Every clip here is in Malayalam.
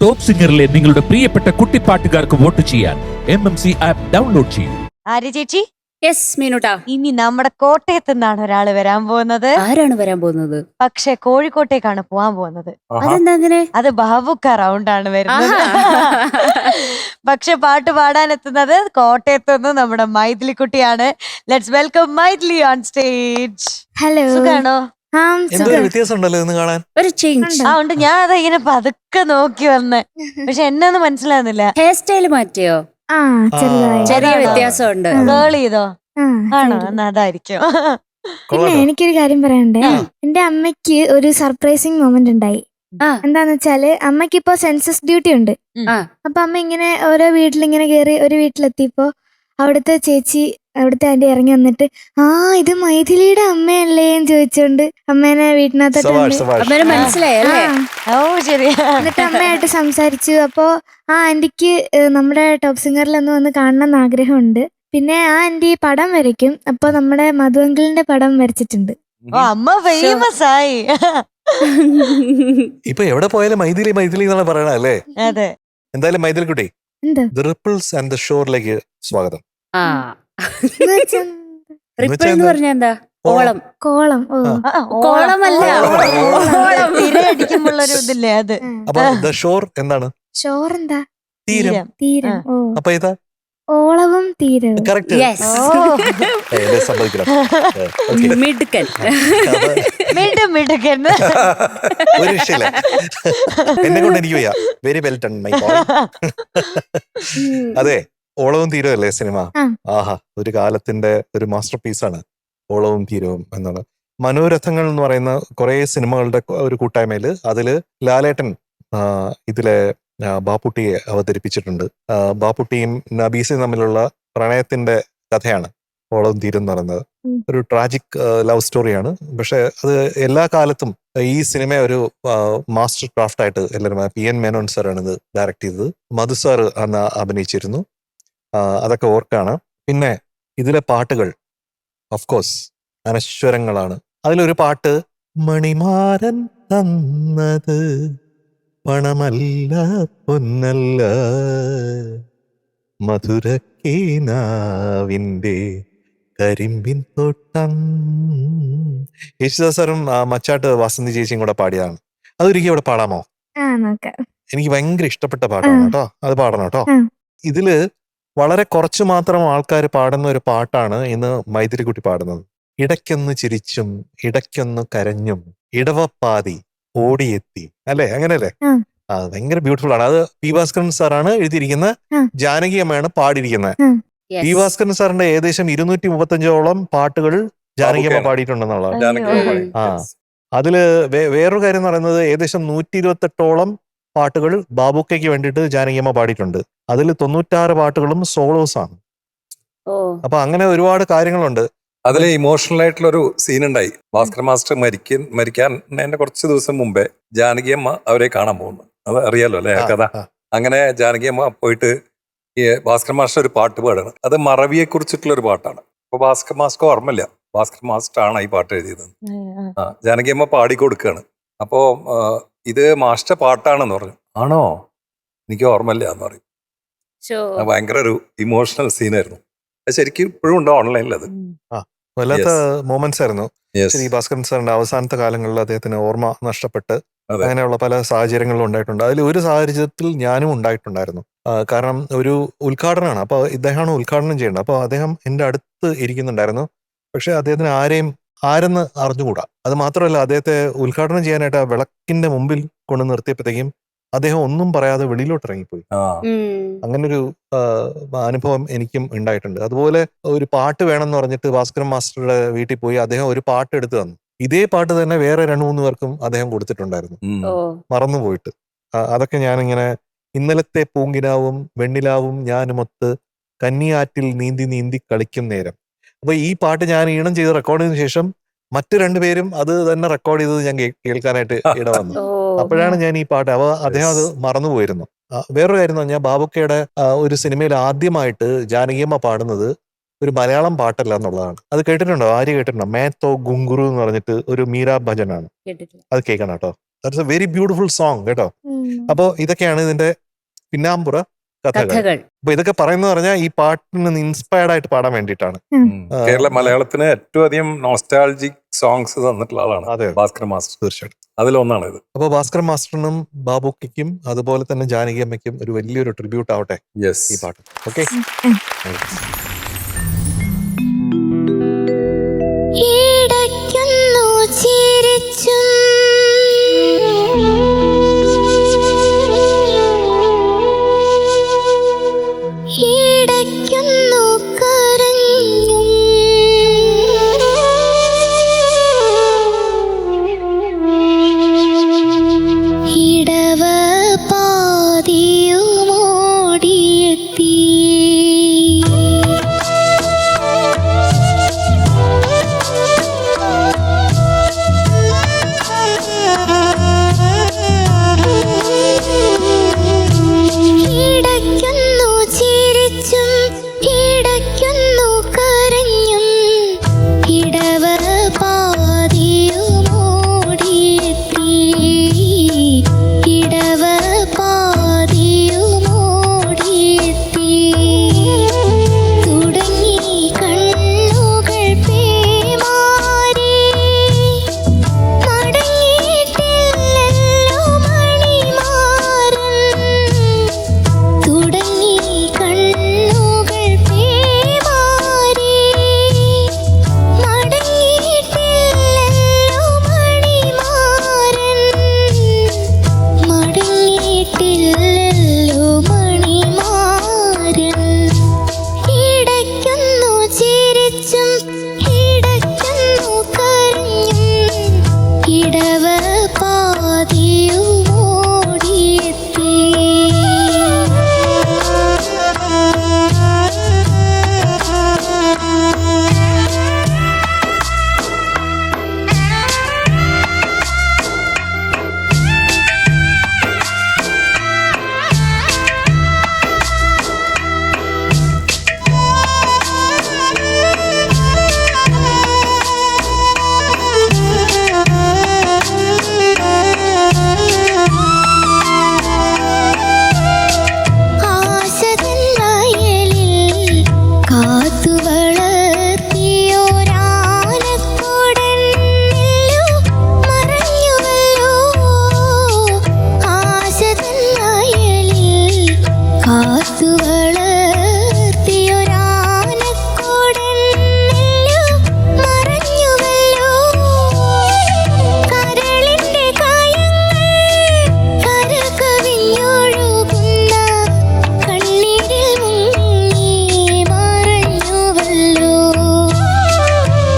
ടോപ്പ് സിംഗറിലെ നിങ്ങളുടെ പ്രിയപ്പെട്ട കുട്ടിപ്പാട്ടുകാർക്ക് വോട്ട് ചെയ്യാൻ MMC ആപ്പ് ഡൗൺലോഡ് ചെയ്യൂ. ആര്യ ചേച്ചി, യെസ് മീനുട്ടാ. ഇനി നമ്മുടെ കോട്ടയത്ത് നിന്നാണ് ഒരാള് വരാൻ പോകുന്നത്. ആരാണ് വരാൻ പോകുന്നത്? പക്ഷെ കോഴിക്കോട്ടേക്കാണ് പോവാൻ പോകുന്നത്. അതെന്താ അങ്ങനെ? അത് ബാബുക്ക റൗണ്ടാണ് വരുന്നത്. പക്ഷെ പാട്ട് പാടാനെത്തുന്നത് കോട്ടയത്ത് നിന്ന് നമ്മുടെ മൈഥിലി കുട്ടിയാണ്. Let's welcome Maithili on stage. Hello, സുഖാണോ? എന്തൊരു വ്യത്യാസം ഉണ്ടല്ലോ ഇന്ന് കാണാൻ. ഒരു ചേഞ്ച്. ആ ഉണ്ട്. ഞാൻ അതാ ഇങ്ങനെ പതുക്കെ നോക്കി വന്ന്, പക്ഷെ എന്നെ ഒന്നും മനസ്സിലാകുന്നില്ല. ഹെയർ സ്റ്റൈൽ മാറ്റിയോ? ആ ചെറുതായി ചെറിയ വ്യത്യാസമുണ്ട്. കേൾ ചെയ്തോ? ആ, ആണോ? ചെറുത്. എന്നാ അതായിരിക്കും. പിന്നെ എനിക്കൊരു കാര്യം പറയണ്ടേ. എന്റെ അമ്മയ്ക്ക് ഒരു സർപ്രൈസിങ് മൊമെന്റ് ഉണ്ടായി. ആ. എന്താന്ന് വെച്ചാല് അമ്മയ്ക്ക് ഇപ്പൊ സെൻസസ് ഡ്യൂട്ടി ഉണ്ട്. ആ. അപ്പൊ അമ്മ ഇങ്ങനെ ഓരോ വീട്ടിലിങ്ങനെ കേറി ഒരു വീട്ടിലെത്തിയപ്പോ അവിടുത്തെ ചേച്ചി, അവിടുത്തെ ആന്റി ഇറങ്ങി വന്നിട്ട്, ആ ഇത് മൈഥിലിയുടെ അമ്മയല്ലേ എന്ന് ചോദിച്ചോണ്ട് അമ്മേനെ വീട്ടിനകത്തോട്ട് അമ്മേനെ മനസ്സിലായല്ലേ? ഓ ശരി. എന്നിട്ട് അമ്മയായിട്ട് സംസാരിച്ചു. അപ്പോ ആ ആന്റിക്ക് നമ്മുടെ ടോപ്പ് സിംഗറിലൊന്ന് വന്ന് കാണണം എന്ന് ആഗ്രഹമുണ്ട്. പിന്നെ ആ ആന്റി പടം വരയ്ക്കും. അപ്പൊ നമ്മുടെ മധു അങ്കിളിന്റെ പടം വരച്ചിട്ടുണ്ട്. ഓ അമ്മ ഫേമസ് ആയി. ഇപ്പൊ എവിടെ പോയാലും മൈഥിലി മൈഥിലി എന്നാണ് പറയണ അല്ലേ? അതെ. എന്തായാലും മൈഥിലി കുട്ടി, എന്താ ദ റിപ്പിൾസ് ആൻഡ് ദ ഷോറിലേക്ക് സ്വാഗതം. ആ. എന്ന് വെച്ചാ റിപ്പിൾ എന്ന് പറഞ്ഞാ എന്താ? ഓളം. കോളം. ഓ കോളമല്ല, ഓളം. തിരയടിക്കുമ്പോഴൊരു ഇതില്ലേ അത്. അപ്പൊ ദ ഷോർ എന്താണ്? ഷോർ എന്താ? തീരം. തീരം. ഓ അപ്പൊ ഇതാ ഓളവും തീരവും. കറക്റ്റ്. യെസ്. സമ്മതിക്കണം. മിടുക്കൻ. മിടുക്കൻ. ഒരു രക്ഷയില്ല. എന്നെ കൊണ്ട് എനിക്ക് വയ്യ. Very well done my boy. അതെ, ഓളവും തീരവും അല്ലേ സിനിമ? ആ. ആഹാ, ഒരു കാലത്തിന്റെ ഒരു മാസ്റ്റർ പീസാണ് ഓളവും തീരവും എന്നുള്ളത്. മനോരഥങ്ങൾ എന്ന് പറയുന്ന കുറെ സിനിമകളുടെ ഒരു കൂട്ടായ്മയില് അതില് ലാലേട്ടൻ ഇതിലെ ബാപ്പുട്ടിയെ അവതരിപ്പിച്ചിട്ടുണ്ട്. ബാപ്പുട്ടിയും നബീസയും തമ്മിലുള്ള പ്രണയത്തിന്റെ കഥയാണ് ഓളവും തീരം എന്ന് പറയുന്നത്. ഒരു ട്രാജിക് ലവ് സ്റ്റോറിയാണ്. പക്ഷെ അത് എല്ലാ കാലത്തും ഈ സിനിമ ഒരു മാസ്റ്റർ ക്രാഫ്റ്റ് ആയിട്ട് എല്ലാവരും, PN മേനോൻ സാറാണ് ഇത് ഡയറക്ട് ചെയ്തത്. മധു സാർ അന്ന് അഭിനയിച്ചിരുന്നു. അതൊക്കെ ഓർക്കാണ്. പിന്നെ ഇതിലെ പാട്ടുകൾ ഓഫ്കോഴ്സ് അനശ്വരങ്ങളാണ്. അതിലൊരു പാട്ട്, മണിമാരൻ തന്നത് പണമല്ല പൊന്നല്ല മധുരക്കീനാവിൻ്റെ കരിമ്പിൻ തോട്ടം. യേശുദാസ് സാറും മച്ചാട്ട് വാസന്തി ചേച്ചിയും കൂടെ പാടിയതാണ്. അതൊരിക്കലും ഇവിടെ പാടാമോ? ആ നോക്കാം. എനിക്ക് ഭയങ്കര ഇഷ്ടപ്പെട്ട പാട്ടാണ് കേട്ടോ. അത് പാടണം കേട്ടോ. ഇതില് വളരെ കുറച്ചു മാത്രം ആൾക്കാർ പാടുന്ന ഒരു പാട്ടാണ് ഇന്ന് മൈഥിലിക്കുട്ടി പാടുന്നത്. ഇടയ്ക്കൊന്ന് ചിരിച്ചും ഇടയ്ക്കൊന്ന് കരഞ്ഞും ഇടവപ്പാതി ഓടിയെത്തി, അല്ലേ? അങ്ങനെയല്ലേ? ഭയങ്കര ബ്യൂട്ടിഫുൾ ആണ്. അത് പി ഭാസ്കരൻ സാറാണ് എഴുതിയിരിക്കുന്നത്. ജാനകി അമ്മയാണ് പാടിയിരിക്കുന്നത്. പി ഭാസ്കരൻ സാറിന്റെ ഏകദേശം 235ഓളം പാട്ടുകൾ ജാനകി അമ്മ പാടിയിട്ടുണ്ടെന്നുള്ളതാണ്. അതില് വേറൊരു കാര്യം എന്ന് പറയുന്നത്, ഏകദേശം 128ഓളം പാട്ടുകൾ ബാബുക്കയ്ക്ക് വേണ്ടിയിട്ട് ജാനകിയമ്മ പാടിയിട്ടുണ്ട്. അതിൽ 96 പാട്ടുകളും സോളോസ് ആണ്. അപ്പൊ അങ്ങനെ ഒരുപാട് കാര്യങ്ങളുണ്ട്. അതിൽ ഇമോഷണൽ ആയിട്ടുള്ള ഒരു സീൻ ഉണ്ടായി. ഭാസ്കർ മാസ്റ്റർ മരിക്കാൻ കുറച്ച് ദിവസം മുമ്പേ ജാനകിയമ്മ അവരെ കാണാൻ പോകുന്നു. അത് അറിയാലോ അല്ലെ കഥ? അങ്ങനെ ജാനകിയമ്മ പോയിട്ട് ഈ ഭാസ്കർ മാസ്റ്റർ ഒരു പാട്ട് പാടാണ്. അത് മറവിയെ കുറിച്ചിട്ടുള്ള ഒരു പാട്ടാണ്. അപ്പൊ ഭാസ്കർ മാസ്റ്റർ ഓർമ്മയില്ല, ഭാസ്കർ മാസ്റ്റർ ആണ് ഈ പാട്ട് എഴുതിയത്. ജാനകിയമ്മ പാടിക്കൊടുക്കുകയാണ്. അപ്പോ ഇത് മാസ്റ്റർ പാട്ടാണെന്ന് പറഞ്ഞു. ആണോ, എനിക്ക് ഓർമ്മയില്ല എന്ന് പറയും. ഭയങ്കര ഒരു ഇമോഷണൽ സീനായിരുന്നു. അത് ശരിക്കും ഇപ്പോഴും ഉണ്ടോ ഓൺലൈനിൽ? അത് വല്ലാത്ത മൊമെന്റ്സ് ആയിരുന്നു. ശ്രീ ഭാസ്കരൻ സാറിന്റെ അവസാനത്തെ കാലങ്ങളിൽ അദ്ദേഹത്തിന് ഓർമ്മ നഷ്ടപ്പെട്ട് അങ്ങനെയുള്ള പല സാഹചര്യങ്ങളും ഉണ്ടായിട്ടുണ്ട്. അതിൽ ഒരു സാഹചര്യത്തിൽ ഞാനും ഉണ്ടായിട്ടുണ്ടായിരുന്നു. കാരണം ഒരു ഉദ്ഘാടനമാണ്. അപ്പോൾ ഇദ്ദേഹമാണ് ഉദ്ഘാടനം ചെയ്യേണ്ടത്. അപ്പോൾ അദ്ദേഹം എൻ്റെ അടുത്ത് ഇരിക്കുന്നുണ്ടായിരുന്നു. പക്ഷെ അദ്ദേഹത്തിന് ആരെന്ന് അറിഞ്ഞുകൂടാ. അത് മാത്രമല്ല, അദ്ദേഹത്തെ ഉദ്ഘാടനം ചെയ്യാനായിട്ട് ആ വിളക്കിന്റെ മുമ്പിൽ കൊണ്ട് നിർത്തിയപ്പോഴത്തേക്കും അദ്ദേഹം ഒന്നും പറയാതെ വെളിയിലോട്ട് ഇറങ്ങിപ്പോയി. അങ്ങനൊരു അനുഭവം എനിക്കും ഉണ്ടായിട്ടുണ്ട്. അതുപോലെ ഒരു പാട്ട് വേണമെന്ന് പറഞ്ഞിട്ട് ഭാസ്കരൻ മാസ്റ്ററുടെ വീട്ടിൽ പോയി അദ്ദേഹം ഒരു പാട്ട് എടുത്തു തന്നു. ഇതേ പാട്ട് തന്നെ വേറെ 2-3 പേർക്കും അദ്ദേഹം കൊടുത്തിട്ടുണ്ടായിരുന്നു, മറന്നുപോയിട്ട്. അതൊക്കെ ഞാനിങ്ങനെ, ഇന്നലത്തെ പൂങ്കിനാവും വെണ്ണിലാവും ഞാനുമൊത്ത് കന്നിയാറ്റിൽ നീന്തി നീന്തി കളിക്കും നേരം. അപ്പൊ ഈ പാട്ട് ഞാൻ ഈണം ചെയ്ത് റെക്കോർഡ് ചെയ്തതിനു ശേഷം മറ്റു 2 പേരും അത് തന്നെ റെക്കോർഡ് ചെയ്തത് ഞാൻ കേൾക്കാനായിട്ട് ഇടവന്നു. അപ്പോഴാണ് ഞാൻ ഈ പാട്ട്, അപ്പൊ അദ്ദേഹം അത് മറന്നുപോയിരുന്നു. വേറൊരു കാര്യം എന്ന് പറഞ്ഞാൽ, ബാബുക്കയുടെ ഒരു സിനിമയിൽ ആദ്യമായിട്ട് ജാനകിയമ്മ പാടുന്നത് ഒരു മലയാളം പാട്ടല്ല എന്നുള്ളതാണ്. അത് കേട്ടിട്ടുണ്ടോ? ആര്യ കേട്ടിട്ടുണ്ടോ? മേത്തോ ഗുങ്കുറു എന്ന് പറഞ്ഞിട്ട് ഒരു മീരാ ഭജനാണ്. അത് കേൾക്കണം കേട്ടോ. That's A very beautiful song കേട്ടോ. അപ്പോ ഇതൊക്കെയാണ് ഇതിന്റെ പിന്നാമ്പുറ കഥകൾ. കഥകൾ. അപ്പൊ ഇതൊക്കെ പറയുന്നത് പറഞ്ഞാൽ ഈ പാട്ടിന് ഇൻസ്പയർഡ് ആയിട്ട് പാടാൻ വേണ്ടിയിട്ടാണ്. കേരള മലയാളത്തിന് ഏറ്റവും അധികം നോസ്റ്റാൾജിക് സോങ്സ് തന്നിട്ടുള്ള ആളാണ് അതെ ഭാസ്കർ മാസ്റ്റർ. തീർച്ചയായിട്ടും. അതിലൊന്നാണ് ഇത്. അപ്പൊ ഭാസ്കർ മാസ്റ്ററിനും ബാബുക്കും അതുപോലെ തന്നെ ജാനകി അമ്മയ്ക്കും ഒരു വലിയൊരു ട്രിബ്യൂട്ട് ആവട്ടെ യെസ്. ഈ പാട്ട്. ഓക്കെ. ഇടയ്ക്കൊന്നു ചിരിച്ചും ഇടയ്ക്കൊന്നു കരഞ്ഞും ഇടവ പാതിയുമോടിയെത്തി ഇടയ്ക്കൊന്നു ചിരിച്ചും ഇടയ്ക്കൊന്നു കരഞ്ഞും ഇടവ പാതിയുമോടിയെത്തി ഇടവ പാതിയുമോടിയെത്തി തുടങ്ങി കണ്ണുകൾ പേമാരി മടങ്ങിയിട്ടില്ലല്ലോ മണിമാരൻ തുടങ്ങി കണ്ണുകൾ പേമാരി മടങ്ങിയിട്ടില്ലല്ലോ മണിമാരൻ മടങ്ങിയിട്ടില്ലല്ലോ മണിമാരൻ ഇടയ്ക്കൊന്നു ചിരിച്ചും ഇടയ്ക്കൊന്നു കരഞ്ഞും ഇടവ പാതിയുമോടിയെത്തി ആശതൻ വയലിൽ കാത്തു വളർത്തിയൊരാനക്കുടൻ മറഞ്ഞുവല്ലോ ആശതൻ വയലിൽ കാത്തു വളർത്തിയൊരാനക്കുടൻ മറഞ്ഞുവല്ലോ കരളിന്റെ കായങ്ങൾ കരകവിഞ്ഞൊഴുകുന്ന കണ്ണീരിൽ മുങ്ങി മറഞ്ഞുവല്ലോ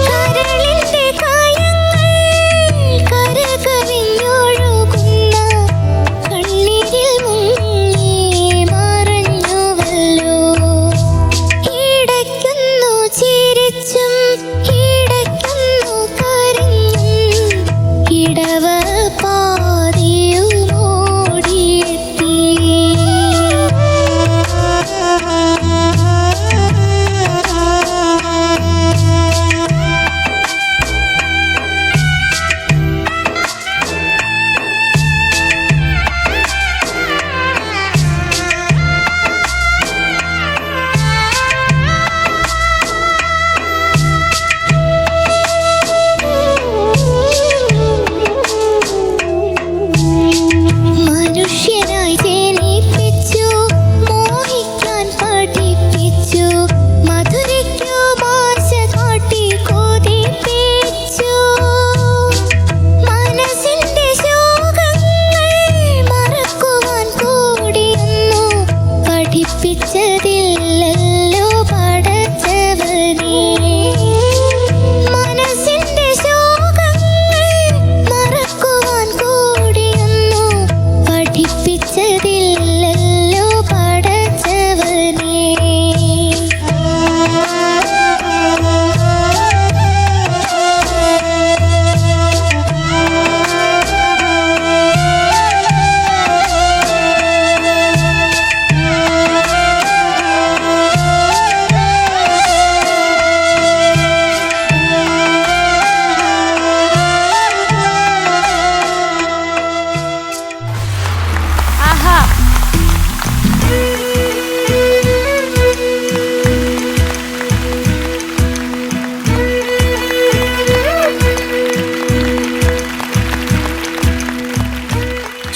കരളിന്റെ കായങ്ങൾ കരകവിഞ്ഞൊഴുകുന്ന കണ്ണീരിൽ മുങ്ങി മറഞ്ഞുവല്ലോ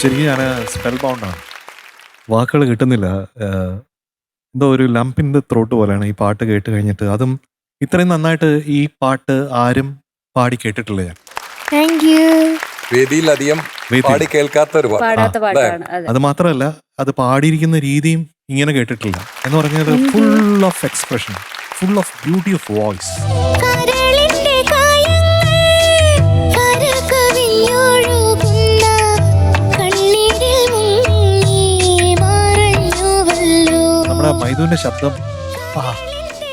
ശരിക്കും ഞാൻ സ്പെൽ ബൗണ്ടാണ്, വാക്കുകൾ കിട്ടുന്നില്ല. എന്തോ ഒരു ലംപിൻ്റെ ത്രോട്ട് പോലെയാണ് ഈ പാട്ട് കേട്ട് കഴിഞ്ഞിട്ട്. അതും ഇത്രയും നന്നായിട്ട് ഈ പാട്ട് ആരും പാടി കേട്ടിട്ടില്ല ഞാൻ. Thank you. വേദിയിലധികം വേദിയിൽ. പാടി കേൾക്കാത്ത ഒരു പാട്ട്. പാടാത്ത പാട്ടാണ്. അതെ. അത് മാത്രമല്ല അത് പാടിയിരിക്കുന്ന രീതിയും ഇങ്ങനെ കേട്ടിട്ടില്ല. എന്ന് പറഞ്ഞാൽ full of expression, full of beauty of voice. കരളിന്റെ കായങ്ങൾ കരകവിഞ്ഞൊഴുകുന്ന കണ്ണീരിൽ മുങ്ങി മറഞ്ഞുവല്ലോ. നമ്മുടെ മൈദുവിന്റെ ശബ്ദം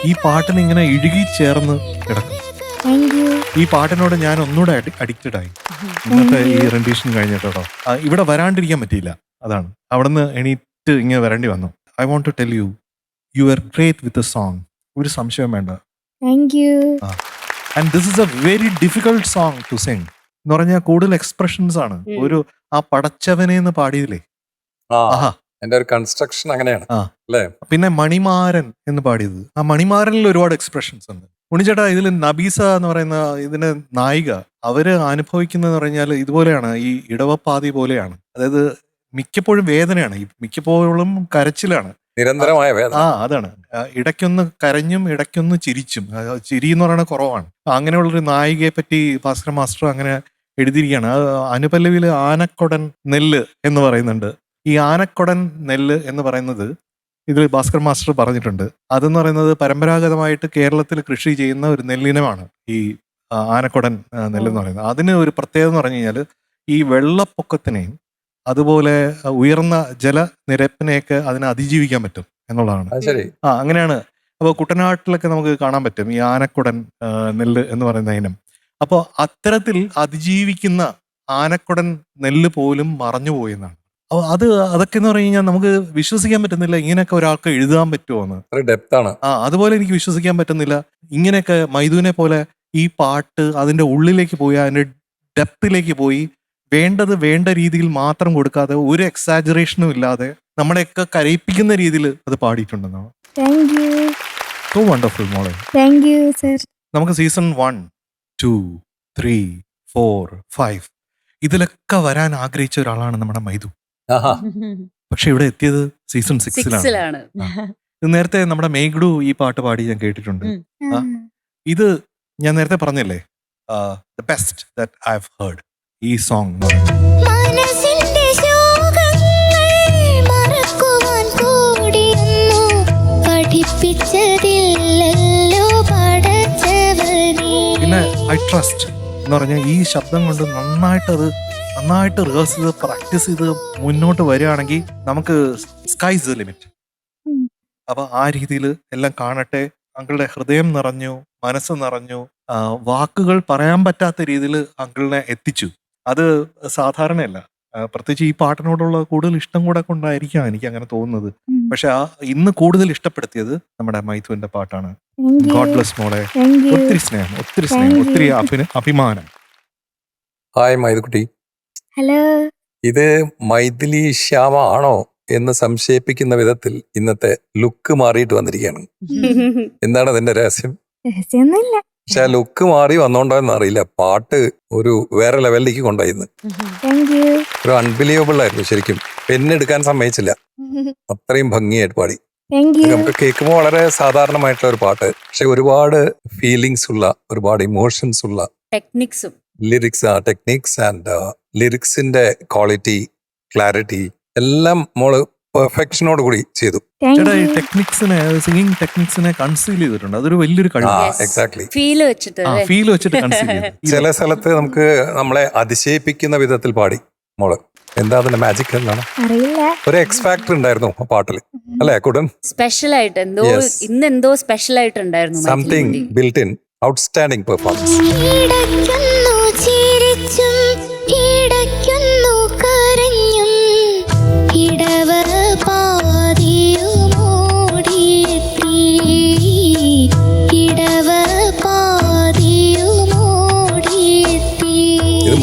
ഈ പാട്ടിന് ഇങ്ങനെ ഇഴുകി ചേർന്ന് കിടക്കും. Thank you. ഈ പാട്ടിനോട് ഞാൻ ഒന്നുകൂടെ അഡിക്റ്റഡ് ആയി ഇന്നത്തെ ഈ റെൻഡീഷൻ കഴിഞ്ഞിട്ടോ. ഇവിടെ വരാണ്ടിരിക്കാൻ പറ്റിയില്ല, അതാണ്. അവിടുന്ന് എണീറ്റ് ഇങ്ങനെ വരേണ്ടി വന്നു. I want to tell you, you are great with a song. ഒരു സംശയം വേണ്ട. Thank you. And this is a very difficult song to sing. എന്ന് പറഞ്ഞാൽ കൂടുതൽ എക്സ്പ്രഷൻസ് ആണ്. ഒരു ആ പടച്ചവനെ എന്ന് പാടിയില്ലേ, ആഹാ. എന്റെ ഒരു കൺസ്ട്രക്ഷൻ അങ്ങനെയാണ് ആ. അല്ലേ? പിന്നെ മണിമാരൻ എന്ന് പാടിയത്, ആ മണിമാരനിൽ ഒരുപാട് എക്സ്പ്രഷൻസ് ഉണ്ട്. ഉണ്ണിച്ചേട്ടാ, ഇതിൽ നബീസ എന്ന് പറയുന്ന ഇതിന്റെ നായിക അവര് അനുഭവിക്കുന്നതെന്ന് പറഞ്ഞാൽ ഇതുപോലെയാണ്, ഈ ഇടവപ്പാതി പോലെയാണ്. അതായത് മിക്കപ്പോഴും വേദനയാണ്, മിക്കപ്പോഴും കരച്ചിലാണ്, നിരന്തരമായ വേദന. അതാണ്. ഇടയ്ക്കൊന്ന് കരഞ്ഞും ഇടയ്ക്കൊന്ന് ചിരിച്ചും. ചിരി എന്ന് പറയുന്നത് കുറവാണ്. അങ്ങനെയുള്ളൊരു നായികയെ പറ്റി ഭാസ്കർ മാസ്റ്റർ അങ്ങനെ എഴുതിയിരിക്കുകയാണ്. അനുപല്ലവിയിൽ ആനക്കൊടൻ നെല്ല് എന്ന് പറയുന്നുണ്ട്. ഈ ആനക്കൊടൻ നെല്ല് എന്ന് പറയുന്നത് ഇതിൽ ഭാസ്കർ മാസ്റ്റർ പറഞ്ഞിട്ടുണ്ട്. അതെന്ന് പറയുന്നത് പരമ്പരാഗതമായിട്ട് കേരളത്തിൽ കൃഷി ചെയ്യുന്ന ഒരു നെല്ലിനമാണ് ഈ ആനക്കൊടൻ നെല്ലെന്ന് പറയുന്നത്. അതിന് ഒരു പ്രത്യേകത എന്ന് പറഞ്ഞു കഴിഞ്ഞാൽ ഈ വെള്ളപ്പൊക്കത്തിനെയും അതുപോലെ ഉയർന്ന ജലനിരപ്പിനെയൊക്കെ അതിനെ അതിജീവിക്കാൻ പറ്റും എന്നുള്ളതാണ്. അങ്ങനെയാണ്. അപ്പോൾ കുട്ടനാട്ടിലൊക്കെ നമുക്ക് കാണാൻ പറ്റും ഈ ആനക്കുടൻ നെല്ല് എന്ന് പറയുന്ന ഇനം. അപ്പോൾ അത്തരത്തിൽ അതിജീവിക്കുന്ന ആനക്കുടൻ നെല്ല് പോലും മറഞ്ഞുപോയി എന്നാണ്. അപ്പോൾ അതൊക്കെ എന്ന് പറഞ്ഞു കഴിഞ്ഞാൽ നമുക്ക് വിശ്വസിക്കാൻ പറ്റുന്നില്ല, ഇങ്ങനെയൊക്കെ ഒരാൾക്ക് എഴുതാൻ പറ്റുമോ എന്ന്. അതുപോലെ എനിക്ക് വിശ്വസിക്കാൻ പറ്റുന്നില്ല ഇങ്ങനെയൊക്കെ മൈദുവിനെ പോലെ ഈ പാട്ട് അതിൻ്റെ ഉള്ളിലേക്ക് പോയി അതിൻ്റെ ഡെപ്തിലേക്ക് പോയി വേണ്ടത് വേണ്ട രീതിയിൽ മാത്രം കൊടുക്കാതെ ഒരു എക്സാജറേഷനും ഇല്ലാതെ നമ്മളെയൊക്കെ കരയിപ്പിക്കുന്ന രീതിയിൽ അത് പാടിയിട്ടുണ്ടെന്നാണ്. Thank you. സോ വണ്ടർഫുൾ മോളെ. Thank you sir. നമുക്ക് സീസൺ 1, 2, 3, 4, 5 ഇതിലൊക്കെ വരാൻ ആഗ്രഹിച്ച ഒരാളാണ് നമ്മുടെ മൈദു. പക്ഷെ ഇവിടെ എത്തിയത് സീസൺ 6-ലാണ്. ഇത് നേരത്തെ നമ്മുടെ മേഘ്ഡു ഈ പാട്ട് പാടി ഞാൻ കേട്ടിട്ടുണ്ട്. ഇത് ഞാൻ നേരത്തെ പറഞ്ഞല്ലേ, the best that I have heard ഈ സോങ്. മനസ്സിന്റെ ശോകങ്ങൾ മറക്കുവാൻ കൂടിയൊന്നു പഠിപ്പിച്ചതില്ലല്ലോ പടച്ചവനേ. പിന്നെ ഐ ട്രസ്റ്റ് എന്ന് പറഞ്ഞാൽ ഈ ശബ്ദം കൊണ്ട് നന്നായിട്ട് റിഹേഴ്സ് ചെയ്ത് പ്രാക്ടീസ് ചെയ്ത് മുന്നോട്ട് വരികയാണെങ്കിൽ നമുക്ക് സ്കൈസ് ദ ലിമിറ്റ്. അപ്പൊ ആ രീതിയിൽ എല്ലാം കാണട്ടെ. അങ്കിളുടെ ഹൃദയം നിറഞ്ഞു, മനസ്സ് നിറഞ്ഞു, വാക്കുകൾ പറയാൻ പറ്റാത്ത രീതിയിൽ അങ്കിളിനെ എത്തിച്ചു. അത് സാധാരണയല്ല. പ്രത്യേകിച്ച് ഈ പാട്ടിനോടുള്ള കൂടുതൽ ഇഷ്ടം കൂടെ കൊണ്ടായിരിക്കാം എനിക്ക് അങ്ങനെ തോന്നുന്നത്. പക്ഷെ ഇന്ന് കൂടുതൽ ഇഷ്ടപ്പെടുത്തിയത് നമ്മുടെ മൈഥുവിന്റെ പാട്ടാണ്. ഗോഡ് ബ്ലെസ് മോളെ. ഒത്തിരി സ്നേഹം, ഒത്തിരി അഭിമാനം. ഹായ് മൈദുക്കുട്ടി. ഹലോ. ഇത് മൈഥിലി ശ്യാമ ആണോ എന്ന് സംശയിപ്പിക്കുന്ന വിധത്തിൽ ഇന്നത്തെ ലുക്ക് മാറിയിട്ട് വന്നിരിക്കുകയാണ്. എന്താണ് അതിന്റെ രഹസ്യം? രഹസ്യമൊന്നുമില്ല. പക്ഷെ ആ ലുക്ക് മാറി വന്നോണ്ടോ എന്ന് അറിയില്ല, പാട്ട് ഒരു വേറെ ലെവലിലേക്ക് കൊണ്ടുപോയിന്ന്. ഒരു അൺബിലീവബിൾ ആയിരുന്നു ശരിക്കും. പെണ്ണെടുക്കാൻ സമ്മതിച്ചില്ല, അത്രയും ഭംഗിയായിട്ട് പാടി. നമുക്ക് കേൾക്കുമ്പോൾ വളരെ സാധാരണമായിട്ടുള്ള ഒരു പാട്ട്, പക്ഷെ ഒരുപാട് ഫീലിങ്സ് ഉള്ള, ഒരുപാട് ഇമോഷൻസ് ഉള്ള ടെക്നിക്സ് ആൻഡ് ലിറിക്സിന്റെ ക്വാളിറ്റി, ക്ലാരിറ്റി എല്ലാം മോള് പെർഫെക്ഷനോട് കൂടി ചെയ്തു. സിംഗിങ് ടെക്നിക്സിനെ കൺസീൽ ചെയ്തിട്ടുണ്ട്. അതൊരു വലിയൊരു എക്സാക്ട്ലി ഫീല് വെച്ചിട്ട് ചില സ്ഥലത്ത് നമുക്ക് നമ്മളെ അതിശയിപ്പിക്കുന്ന വിധത്തിൽ പാടി മോള്. എന്താ അതിന്റെ മാജിക് എന്താണ്? ഒരു എക്സ് ഫാക്ടർ ഉണ്ടായിരുന്നു ആ പാട്ടില്, അല്ലെ? കുടൻ സ്പെഷ്യൽ ആയിട്ട് എന്തോ സ്പെഷ്യൽ ആയിട്ടുണ്ടായിരുന്നു. Something built in, outstanding performance.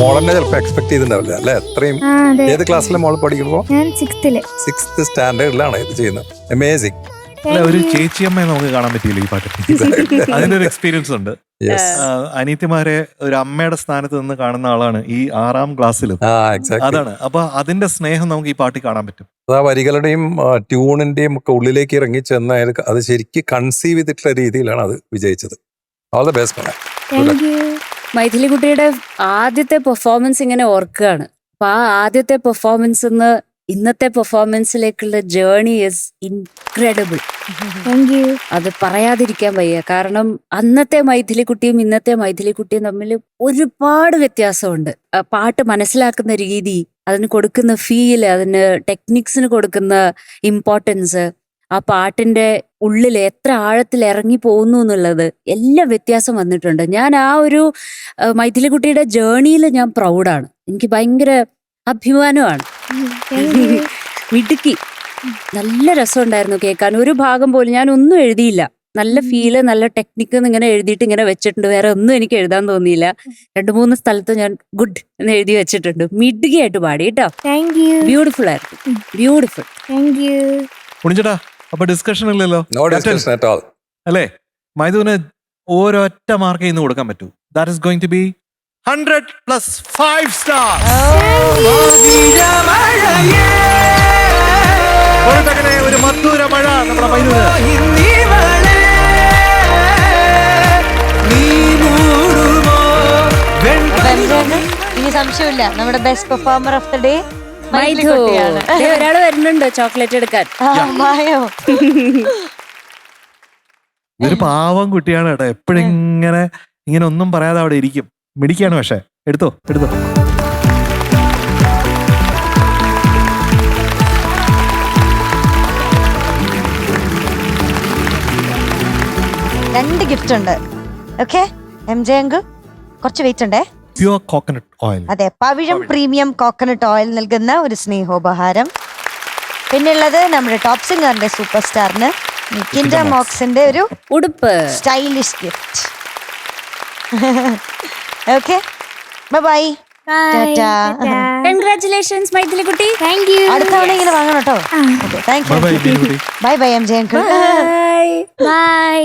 മോളെന്നെ ചിലപ്പോ എക്സ്പെക്ട് ചെയ്തിട്ടുണ്ടാവില്ല അല്ലെ? അത്രയും. ഏത് ക്ലാസ്സിലെ മോള് പഠിക്കുമ്പോ? 6th സ്റ്റാൻഡേർഡിലാണ് ഇത് ചെയ്യുന്നത്. അമേസിംഗ്. അല്ല, ഒരു ചേച്ചിയമ്മയെ നമുക്ക് കാണാൻ പറ്റിയില്ല ഈ പാട്ടിൽ. അതിന്റെ ഒരു എക്സ്പീരിയൻസ് ഉണ്ട്. അനീത്തിമാരെ ഒരു അമ്മയുടെ സ്ഥാനത്ത് നിന്ന് കാണുന്ന ആളാണ് ഈ 6ാം ക്ലാസ്സിൽ. അതാണ്. അപ്പൊ അതിന്റെ സ്നേഹം നമുക്ക് ഈ പാട്ടിൽ കാണാൻ പറ്റും. ആ വരികളുടെയും ട്യൂണിന്റെയും ഒക്കെ ഉള്ളിലേക്ക് ഇറങ്ങി ചെന്ന അത് ശരിക്കും കൺസീവ് ചെയ്തിട്ടുള്ള രീതിയിലാണ് അത് വിജയിച്ചത്. All the best. Thank you. Maithili കുട്ടിയുടെ ആദ്യത്തെ പെർഫോമൻസ് ഇങ്ങനെ ഓർക്കുകയാണ്. അപ്പൊ ആ ആദ്യത്തെ പെർഫോമൻസ് ഇന്നത്തെ പെർഫോമൻസിലേക്കുള്ള journey is incredible. Thank you. അത് പറയാതിരിക്കാൻ വയ്യ. കാരണം അന്നത്തെ മൈഥിലി കുട്ടിയും ഇന്നത്തെ മൈഥിലി കുട്ടിയും തമ്മിൽ ഒരുപാട് വ്യത്യാസമുണ്ട്. പാട്ട് മനസ്സിലാക്കുന്ന രീതി, അതിന് കൊടുക്കുന്ന ഫീൽ, അതിന് ടെക്നിക്സിന് കൊടുക്കുന്ന ഇമ്പോർട്ടൻസ്, ആ പാട്ടിന്റെ ഉള്ളിൽ എത്ര ആഴത്തിൽ ഇറങ്ങി പോകുന്നു എന്നുള്ളത് എല്ലാം വ്യത്യാസം വന്നിട്ടുണ്ട്. ഞാൻ ആ ഒരു മൈഥിലി കുട്ടിയുടെ ജേർണിയിൽ ഞാൻ പ്രൗഡാണ്. എനിക്ക് ഭയങ്കര അഭിമാനമാണ്. മിടുക്കി. നല്ല രസമുണ്ടായിരുന്നു കേൾക്കാൻ. ഒരു ഭാഗം പോലും ഞാൻ ഒന്നും എഴുതിയില്ല. നല്ല ഫീല്, നല്ല ടെക്നിക്ക് ഇങ്ങനെ എഴുതിയിട്ട് ഇങ്ങനെ വെച്ചിട്ടുണ്ട്. വേറെ ഒന്നും എനിക്ക് എഴുതാൻ തോന്നിയില്ല. 2-3 സ്ഥലത്ത് ഞാൻ ഗുഡ് എന്ന് എഴുതി വെച്ചിട്ടുണ്ട്. മിടുകിയായിട്ട് പാടി കേട്ടോ. Thank you. ബ്യൂട്ടിഫുൾ ആയിരുന്നു. ബ്യൂട്ടിഫുൾ. Thank you. ഉണിച്ചേട്ടാ, അപ്പൊ ഡിസ്കഷൻ ഇല്ലല്ലോ നോ ഡിസ്കഷൻ അറ്റ് ഓൾ അല്ലേ? മൈഥുവിന് ഒരൊറ്റ മാർക്ക് ഇന്ന് കൊടുക്കാൻ പറ്റൂ. That is going to be 100 + 5 stars. ഒരു മധുര മഴ നമ്മുടെ മൈഥുവിന്. ഇനി സംശയമില്ല, നമ്മുടെ best performer of the day Maithili Maithu. കുട്ടിയാണ്. ഒരാള് വരുന്നുണ്ട് ചോക്ലേറ്റ് എടുക്കാൻ. മായോ. ഇതൊരു പാവം കുട്ടിയാണ് കേട്ടോ. എപ്പോഴും ഇങ്ങനെ ഒന്നും പറയാതെ അവിടെ ഇരിക്കും. മിടിക്കാണ്. പക്ഷെ എടുത്തോ. 2 ഗിഫ്റ്റ് ഉണ്ട്. ഓക്കെ, MJ അങ്കിൾ കുറച്ച് വെയിറ്റ് ഉണ്ടേ. Pure coconut oil. അതെ, പവിഴം പ്രീമിയം കോക്കനട്ട് ഓയിൽ നൽകുന്ന ഒരു സ്നേഹോപഹാരം. പിന്നുള്ളത് നമ്മുടെ ടോപ്പ് സിംഗറിന്റെ സൂപ്പർ സ്റ്റാറിന് കിൻഡർ മോക്സിന്റെ ഒരു ഉടുപ്പ്. Stylish gift. Okay, bye. Congratulations Maithili കുട്ടി. Thank you. അടുത്ത തവണ ഇങ്ങനെ വാങ്ങണം കേട്ടോ. Okay, thank you. Bye bye MJ uncle. Bye. By.